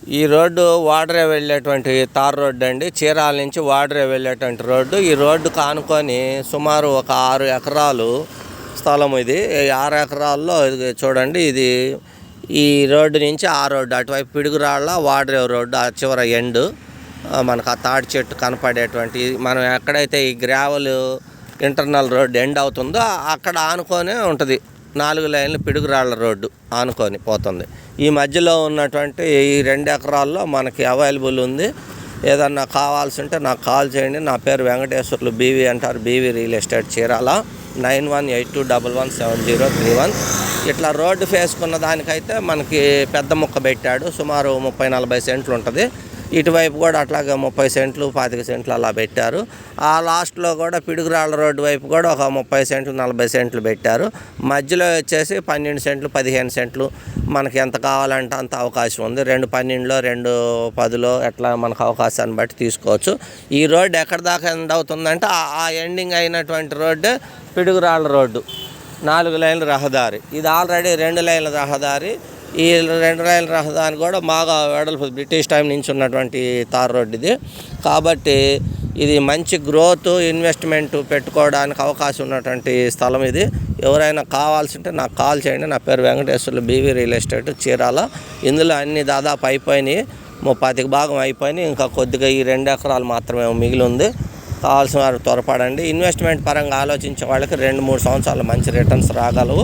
ఈ రోడ్డు వాడరే వెళ్ళేటువంటి tar road అండి. చీరాల నుంచి వాడరే వెళ్ళేటువంటి రోడ్డు. ఈ రోడ్డు కానుకొని సుమారు ఒక 6 ఎకరాలు స్థలం ఇది. 6 ఎకరాల్లో ఇది చూడండి, ఇది ఈ రోడ్డు నుంచి ఆ రోడ్డు అటువైపు పిడుగురాళ్ళ వాడరే రోడ్డు ఆ చివర ఎండు మనకు ఆ తాడి చెట్టు కనపడేటువంటి, మనం ఎక్కడైతే ఈ గ్రావెల్ ఇంటర్నల్ రోడ్డు ఎండ్ అవుతుందో అక్కడ ఆనుకొనే ఉంటుంది. 4 లైన్లు పిడుగురాళ్ళ రోడ్డు ఆనుకొని పోతుంది. ఈ మధ్యలో ఉన్నటువంటి ఈ 2 ఎకరాల్లో మనకి అవైలబుల్ ఉంది. ఏదన్నా కావాల్సి ఉంటే నాకు కాల్ చేయండి. నా పేరు వెంకటేశ్వర్లు, బీవీ అంటారు, బీవీ రియల్ ఎస్టేట్ చీరాల. 9182117031. ఇట్లా రోడ్డు ఫేసుకున్న దానికైతే మనకి పెద్ద ముక్క పెట్టాడు, సుమారు 30-40 సెంట్లు ఉంటుంది. ఇటువైపు కూడా అట్లాగే 30 సెంట్లు 25 సెంట్లు అలా పెట్టారు. ఆ లాస్ట్లో కూడా పిడుగురాళ్ళ రోడ్డు వైపు కూడా ఒక 30 సెంట్లు 40 సెంట్లు పెట్టారు. మధ్యలో వచ్చేసి 12 సెంట్లు 15 సెంట్లు మనకి ఎంత కావాలంటే అంత అవకాశం ఉంది. 2/12లో 2/10లో ఎట్లా మనకు అవకాశాన్ని బట్టి తీసుకోవచ్చు. ఈ రోడ్డు ఎక్కడి దాకా ఎండ్ అవుతుందంటే ఆ ఎండింగ్ అయినటువంటి రోడ్డు పిడుగురాళ్ళ రోడ్డు, 4 లైన్ల రహదారి. ఇది ఆల్రెడీ 2 లైన్ల రహదారి. ఈ 2 లైన్ల రహదారి కూడా బాగా వెడల్పు, బ్రిటిష్ టైం నుంచి ఉన్నటువంటి తార్ రోడ్డు ఇది. కాబట్టి ఇది మంచి గ్రోత్, ఇన్వెస్ట్మెంట్ పెట్టుకోవడానికి అవకాశం ఉన్నటువంటి స్థలం ఇది. ఎవరైనా కావాల్సి ఉంటే నాకు కాల్ చేయండి. నా పేరు Venkateswarlu, BV real estate Chirala. ఇందులో అన్ని దాదాపు అయిపోయినాయి, 30 భాగం అయిపోయినాయి. ఇంకా కొద్దిగా ఈ 2 ఎకరాలు మాత్రమే మిగిలి ఉంది. కావాల్సిన వారు త్వరపడండి. ఇన్వెస్ట్మెంట్ పరంగా ఆలోచించే వాళ్ళకి 2-3 సంవత్సరాలు మంచి రిటర్న్స్ రాగలవు.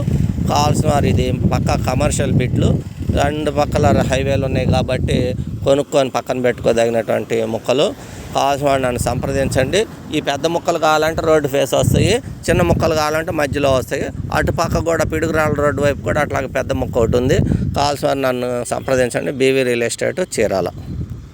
కావాల్సిన వారు, ఇది పక్క కమర్షియల్ బిట్లు, 2 పక్కల హైవేలు ఉన్నాయి కాబట్టి కొనుక్కొని పక్కన పెట్టుకోదగినటువంటి ముక్కలు. కావాల్సిన వాడు నన్ను సంప్రదించండి. ఈ పెద్ద ముక్కలు కావాలంటే రోడ్డు ఫేస్ వస్తాయి, చిన్న ముక్కలు కావాలంటే మధ్యలో వస్తాయి. అటుపక్క కూడా పిడుగురాళ్ళ రోడ్డు వైపు కూడా అట్లాగే పెద్ద ముక్క ఒకటి ఉంది. కావాల్సిన వారు నన్ను సంప్రదించండి. BV real estate Chirala.